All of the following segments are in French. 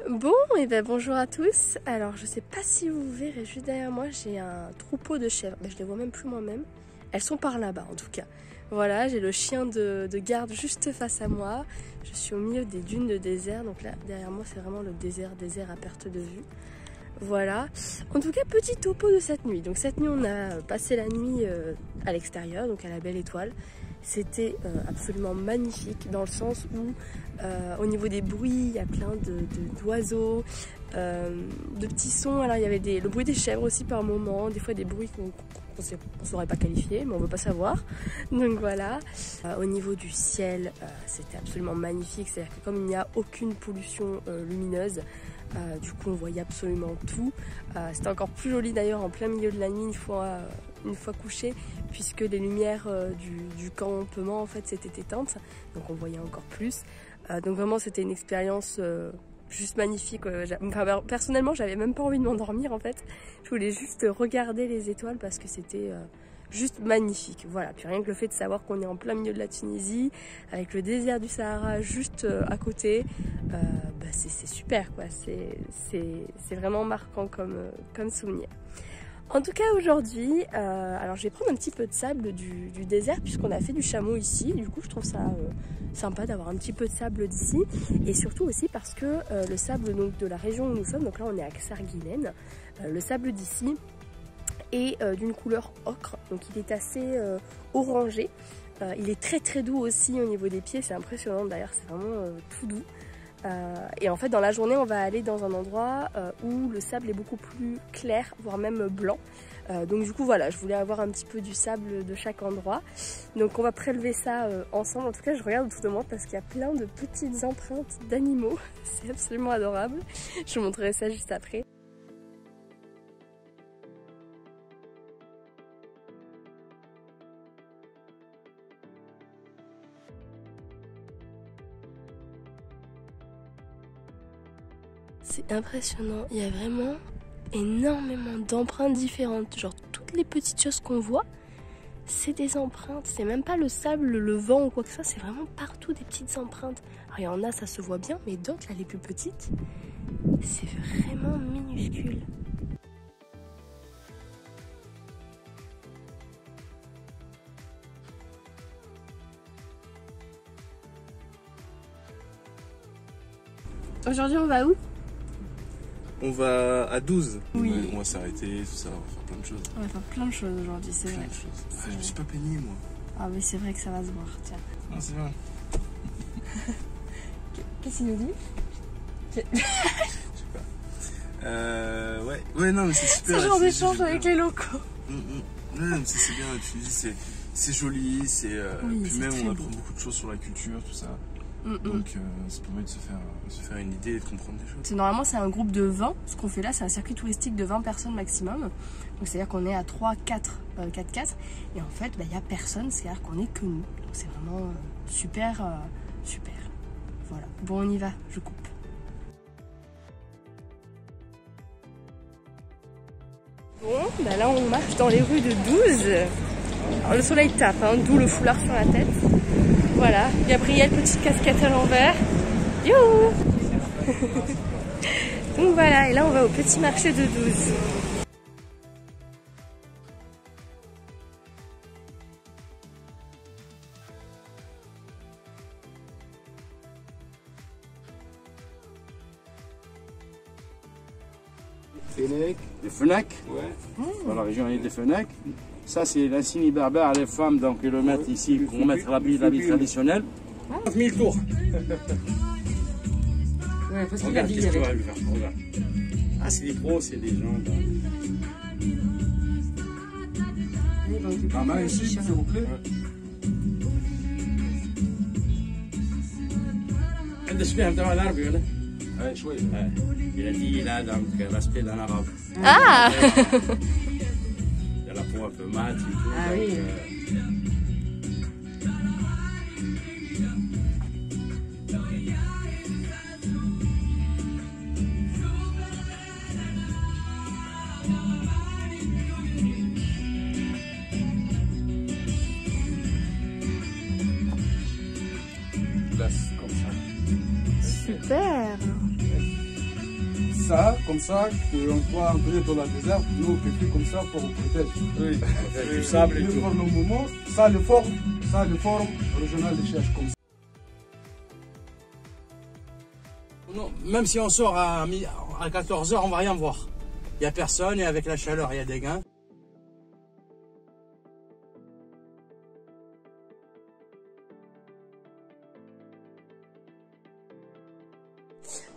Bon, et ben bonjour à tous. Alors je sais pas si vous verrez juste derrière moi, j'ai un troupeau de chèvres. Ben, je les vois même plus moi-même. Elles sont par là-bas en tout cas. Voilà, j'ai le chien de garde juste face à moi. Je suis au milieu des dunes de désert. Donc là, derrière moi, c'est vraiment le désert à perte de vue. Voilà. En tout cas, petit topo de cette nuit. Donc cette nuit, on a passé la nuit à l'extérieur, donc à la Belle Étoile. C'était absolument magnifique dans le sens où au niveau des bruits, il y a plein d'oiseaux, de petits sons. Alors il y avait le bruit des chèvres aussi par moment, des fois des bruits qu'on ne saurait pas qualifier, mais on ne veut pas savoir. Donc voilà. Au niveau du ciel, c'était absolument magnifique. C'est-à-dire que comme il n'y a aucune pollution lumineuse, du coup on voyait absolument tout. C'était encore plus joli d'ailleurs en plein milieu de la nuit une fois couché, puisque les lumières du campement en fait s'étaient éteintes, donc on voyait encore plus. Donc vraiment c'était une expérience juste magnifique. Enfin, personnellement j'avais même pas envie de m'endormir en fait, je voulais juste regarder les étoiles parce que c'était juste magnifique. Voilà, puis rien que le fait de savoir qu'on est en plein milieu de la Tunisie, avec le désert du Sahara juste à côté, c'est super quoi, c'est vraiment marquant comme souvenir. En tout cas aujourd'hui, alors je vais prendre un petit peu de sable du désert puisqu'on a fait du chameau ici. Du coup je trouve ça sympa d'avoir un petit peu de sable d'ici. Et surtout aussi parce que le sable donc, de la région où nous sommes, donc là on est à Ksarguilen, le sable d'ici est d'une couleur ocre. Donc il est assez orangé. Il est très très doux aussi au niveau des pieds, c'est impressionnant d'ailleurs, c'est vraiment tout doux. Et en fait dans la journée on va aller dans un endroit où le sable est beaucoup plus clair, voire même blanc. Donc du coup voilà, je voulais avoir un petit peu du sable de chaque endroit. Donc on va prélever ça ensemble. En tout cas je regarde autour de moi parce qu'il y a plein de petites empreintes d'animaux. C'est absolument adorable. Je vous montrerai ça juste après. C'est impressionnant, il y a vraiment énormément d'empreintes différentes. Genre toutes les petites choses qu'on voit, c'est des empreintes. C'est même pas le sable, le vent ou quoi que ce soit, c'est vraiment partout des petites empreintes. Alors il y en a, ça se voit bien, mais d'autres, là les plus petites, c'est vraiment minuscule. Aujourd'hui on va où ? On va à 12. Oui. On va s'arrêter, tout ça, on va faire plein de choses. On va faire plein de choses aujourd'hui, c'est vrai. Ah, je me suis pas peigné moi. Ah mais c'est vrai que ça va se voir, tiens. Ah c'est vrai. Qu'est-ce qu'il nous dit ? Je sais pas. Ouais, non mais c'est super. Ce genre d'échange avec les locaux. Non mais c'est bien, tu dis c'est joli, oui, puis même on apprend beau. beaucoup de choses sur la culture, tout ça. Donc ça permet de se faire une idée et de comprendre des choses. Normalement c'est un groupe de 20, ce qu'on fait là c'est un circuit touristique de 20 personnes maximum. Donc c'est à dire qu'on est à 3, 4 et en fait il n'y a personne, c'est à dire qu'on est que nous. Donc c'est vraiment super. Voilà, bon on y va, je coupe. Bon, bah là on marche dans les rues de 12. Alors le soleil tape, hein, d'où le foulard sur la tête. Voilà, Gabriel, petite casquette à l'envers. Youhou. Donc voilà, et là on va au petit marché de 12. Les Fenech, Ouais. dans la région des Fenech. Ça, c'est l'insigne berbère, les femmes donc, ils le mettent ici pour mettre l'habit traditionnel. 9000 tours. Ouais, parce qu'il Regarde, habille qu'est-ce que tu vas avec. lui faire, regarde. Ah, c'est des pros, c'est des gens. Pas mal ici, s'il vous plaît. عندك فهم تبع العربي ولا؟ اي شوي. Il a dit là donc l'aspect d'un arabe. Ah. Il a la peau un peu mate et tout. Ah donc, oui. Comme ça. Super. ça, comme ça, qu'on doit entrer dans la désert, nous, quelque comme ça, pour protéger. Oui, avec du sable et tout. Pour le moment, ça le forme régional de cherche comme ça. Non, même si on sort à 14 h, on va rien voir. Il n'y a personne et avec la chaleur, il y a des gains.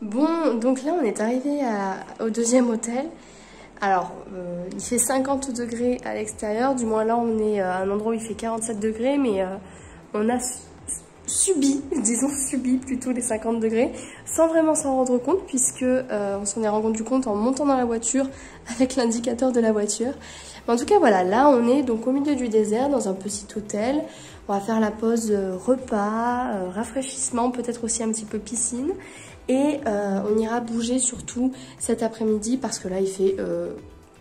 Bon, donc là on est arrivé au deuxième hôtel. Alors, il fait 50 degrés à l'extérieur, du moins là on est à un endroit où il fait 47 degrés, mais on a subi plutôt les 50 degrés, sans vraiment s'en rendre compte, puisque on s'en est rendu compte en montant dans la voiture avec l'indicateur de la voiture. Mais en tout cas voilà, là on est donc au milieu du désert, dans un petit hôtel. On va faire la pause repas, rafraîchissement, peut-être aussi un petit peu piscine. Et on ira bouger surtout cet après-midi parce que là il fait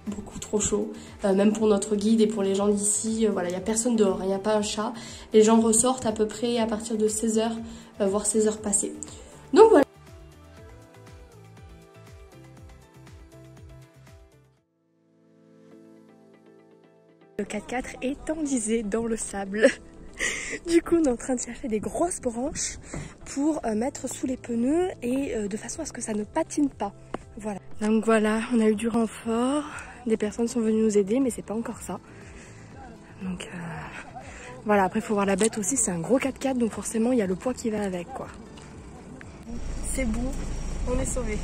beaucoup trop chaud, même pour notre guide et pour les gens d'ici. Voilà, il n'y a personne dehors, il n'y a pas un chat. Les gens ressortent à peu près à partir de 16 h, voire 16 h passées. Donc voilà. Le 4x4 est enlisé dans le sable. Du coup, on est en train de chercher des grosses branches pour mettre sous les pneus et de façon à ce que ça ne patine pas. Voilà. Donc voilà, on a eu du renfort. Des personnes sont venues nous aider, mais c'est pas encore ça. Donc voilà, après il faut voir la bête aussi. C'est un gros 4x4, donc forcément il y a le poids qui va avec, quoi. C'est bon, on est sauvés.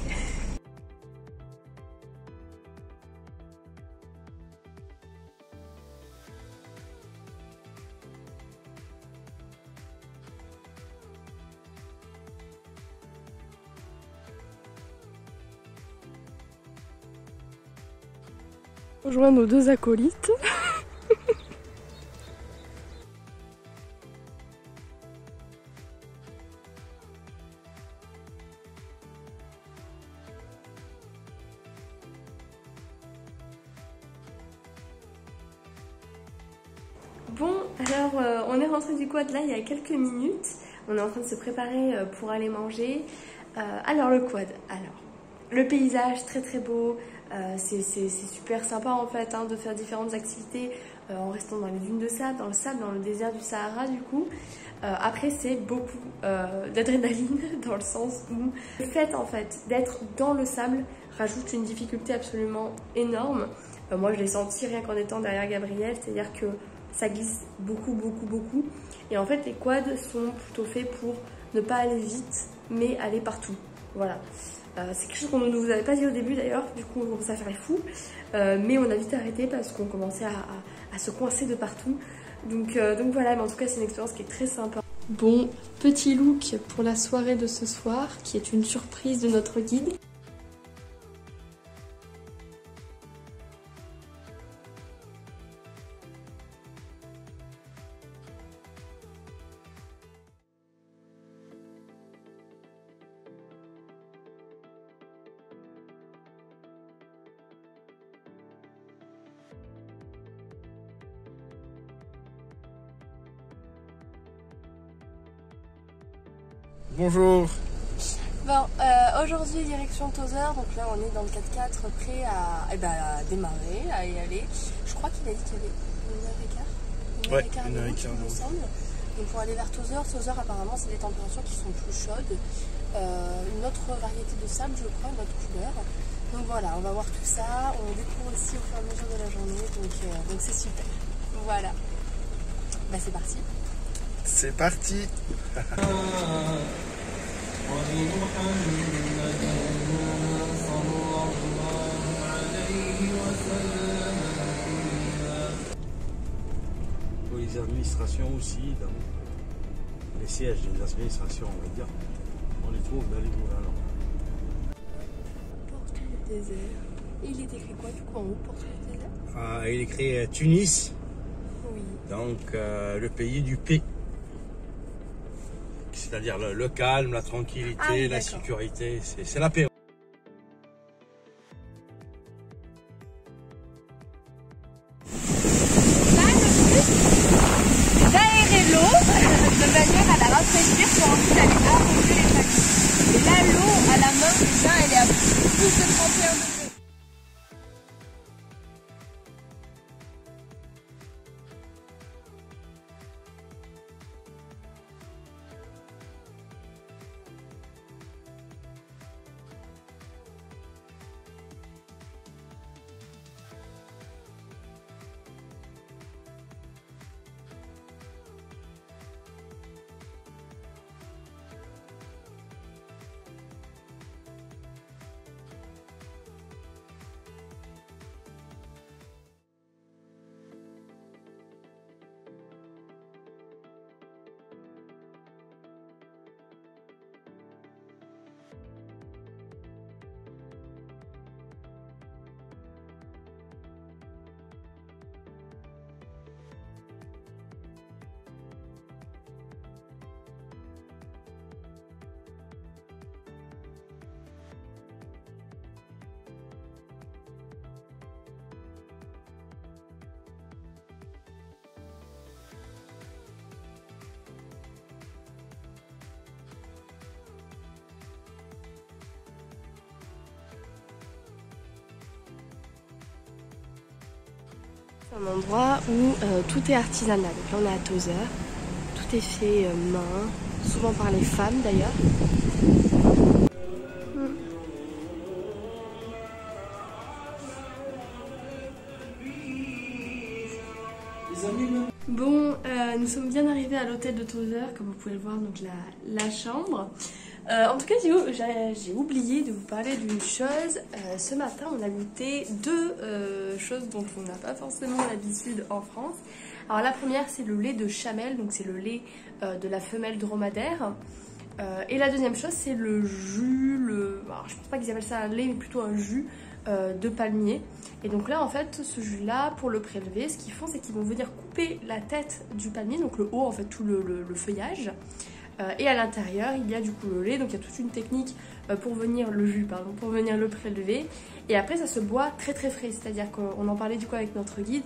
Rejoindre nos deux acolytes. Bon, alors on est rentré du quad là il y a quelques minutes. On est en train de se préparer pour aller manger. Alors le quad, le paysage très très beau. C'est super sympa en fait de faire différentes activités en restant dans les dunes de sable, dans le sable, dans le désert du Sahara du coup. Après c'est beaucoup d'adrénaline dans le sens où le fait en fait d'être dans le sable rajoute une difficulté absolument énorme. Moi je l'ai senti rien qu'en étant derrière Gabriel, c'est-à-dire que ça glisse beaucoup. Et en fait les quads sont plutôt faits pour ne pas aller vite mais aller partout. Voilà. C'est quelque chose qu'on ne vous avait pas dit au début d'ailleurs, du coup on commençait à faire les fous, mais on a vite arrêté parce qu'on commençait à se coincer de partout. Donc voilà, mais en tout cas c'est une expérience qui est très sympa. Bon, petit look pour la soirée de ce soir, qui est une surprise de notre guide. Bonjour. Bon, aujourd'hui direction Tozeur, donc là on est dans le 4x4 prêt à démarrer, à y aller. Je crois qu'il a dit qu'il y avait 1h15. Une heure et quart, ensemble. Donc pour aller vers Tozeur, apparemment c'est des températures qui sont plus chaudes. Une autre variété de sable je crois, une autre couleur. Donc voilà, on va voir tout ça, on découvre aussi au fur et à mesure de la journée, donc c'est super. Voilà, bah c'est parti. C'est parti. Pour les administrations aussi, dans les sièges des administrations, on va dire, on les trouve dans les gouvernements. Porte du désert. Il est écrit quoi du coup en haut, porte du désert? Il est écrit Tunis, Oui. donc le pays du paix. C'est-à-dire le calme, la tranquillité, la sécurité, c'est la paix. Là, le but, c'est d'aérer l'eau de manière à la rafraîchir pour ensuite aller arroser les familles. Et là, l'eau à la main, déjà, elle est à plus de 30 C'est un endroit où tout est artisanal. Donc là on est à Tozeur. Tout est fait main, souvent par les femmes d'ailleurs. Bon, nous sommes bien arrivés à l'hôtel de Tozeur, comme vous pouvez le voir, donc la chambre. En tout cas, j'ai oublié de vous parler d'une chose. Ce matin, on a goûté deux choses dont on n'a pas forcément l'habitude en France. Alors la première, c'est le lait de chamel, donc c'est le lait de la femelle dromadaire. Et la deuxième chose, c'est le jus, alors, je pense pas qu'ils appellent ça un lait, mais plutôt un jus de palmier. Et donc là, en fait, ce jus-là, pour le prélever, ce qu'ils font, c'est qu'ils vont venir couper la tête du palmier, donc le haut, en fait, tout le feuillage. Et à l'intérieur, il y a du coup le lait, donc il y a toute une technique pour venir pour venir le prélever. Et après, ça se boit très très frais, c'est-à-dire qu'on en parlait du coup avec notre guide.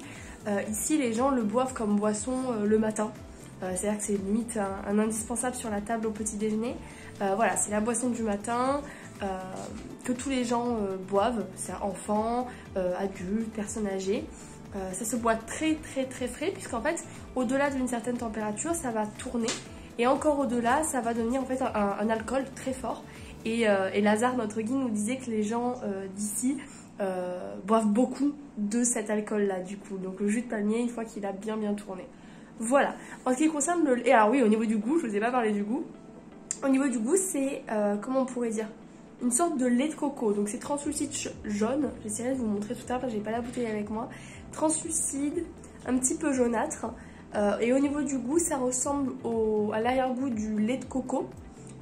Ici, les gens le boivent comme boisson le matin. C'est-à-dire que c'est limite un indispensable sur la table au petit déjeuner. Voilà, c'est la boisson du matin que tous les gens boivent, c'est enfants, adultes, personnes âgées. Ça se boit très très très frais, puisqu'en fait, au-delà d'une certaine température, ça va tourner. Et encore au-delà, ça va devenir en fait un alcool très fort. Et Lazare, notre guide, nous disait que les gens d'ici boivent beaucoup de cet alcool-là, du coup. Donc le jus de palmier, une fois qu'il a bien tourné. Voilà. En ce qui concerne le lait, alors oui, au niveau du goût, je vous ai pas parlé du goût. Au niveau du goût, c'est, comment on pourrait dire, une sorte de lait de coco. Donc c'est translucide jaune. J'essaierai de vous montrer tout à l'heure, parce que j'ai pas la bouteille avec moi. Translucide, un petit peu jaunâtre. Et au niveau du goût, ça ressemble à l'arrière-goût du lait de coco.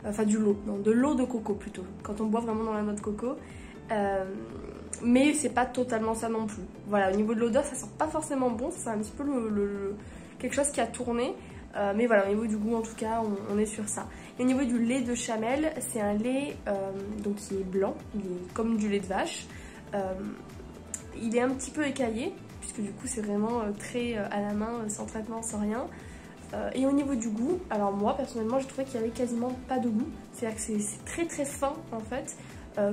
Enfin de l'eau de coco plutôt. Quand on boit vraiment dans la noix de coco. Mais c'est pas totalement ça non plus. Voilà, au niveau de l'odeur, ça sent pas forcément bon. Ça sent un petit peu quelque chose qui a tourné. Mais voilà, au niveau du goût en tout cas, on est sur ça. Et au niveau du lait de chamel, c'est un lait donc qui est blanc, il est comme du lait de vache. Il est un petit peu écaillé, puisque du coup c'est vraiment très à la main, sans traitement, sans rien. Et au niveau du goût, alors moi personnellement j'ai trouvé qu'il n'y avait quasiment pas de goût. C'est-à-dire que c'est très très fin en fait,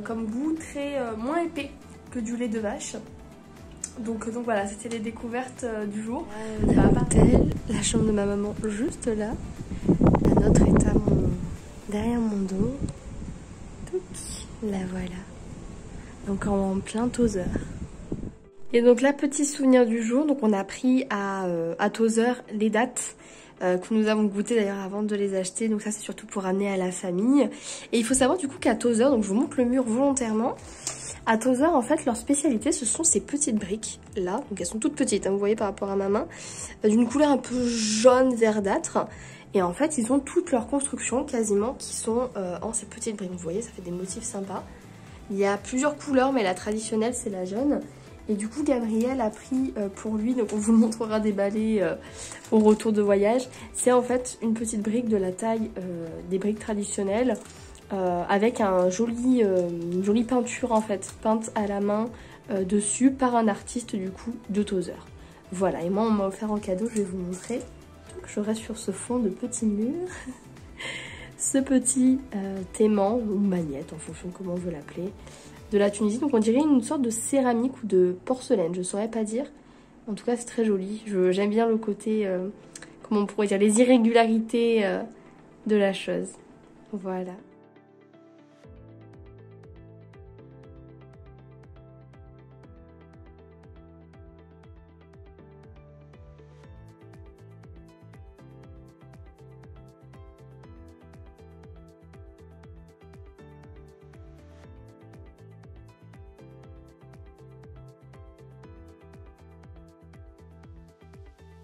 comme goût, très moins épais que du lait de vache. Donc voilà, c'était les découvertes du jour. L'hôtel, la chambre de ma maman juste là. La nôtre est derrière mon dos. Donc la voilà. Donc en plein Tozeur. Et donc là, petit souvenir du jour, donc on a pris à Tozeur les dattes que nous avons goûtées d'ailleurs avant de les acheter. Donc ça c'est surtout pour ramener à la famille. Et il faut savoir du coup qu'à Tozeur, donc je vous montre le mur volontairement. À Tozeur, en fait, leur spécialité, ce sont ces petites briques là. Donc elles sont toutes petites, hein, vous voyez par rapport à ma main, d'une couleur un peu jaune verdâtre. Et en fait, ils ont toutes leurs constructions quasiment qui sont en ces petites briques. Vous voyez, ça fait des motifs sympas. Il y a plusieurs couleurs, mais la traditionnelle, c'est la jaune. Et du coup, Gabriel a pris pour lui, donc on vous montrera déballé au retour de voyage. C'est en fait une petite brique de la taille des briques traditionnelles. Avec une jolie peinture en fait, peinte à la main dessus par un artiste du coup de Tozeur. Voilà, et moi on m'a offert en cadeau, je vais vous montrer. Donc je reste sur ce fond de petit mur, ce petit aimant ou magnète en fonction de comment on veut l'appeler, de la Tunisie. Donc on dirait une sorte de céramique ou de porcelaine, je saurais pas dire. En tout cas c'est très joli, j'aime bien le côté, comment on pourrait dire, les irrégularités de la chose. Voilà.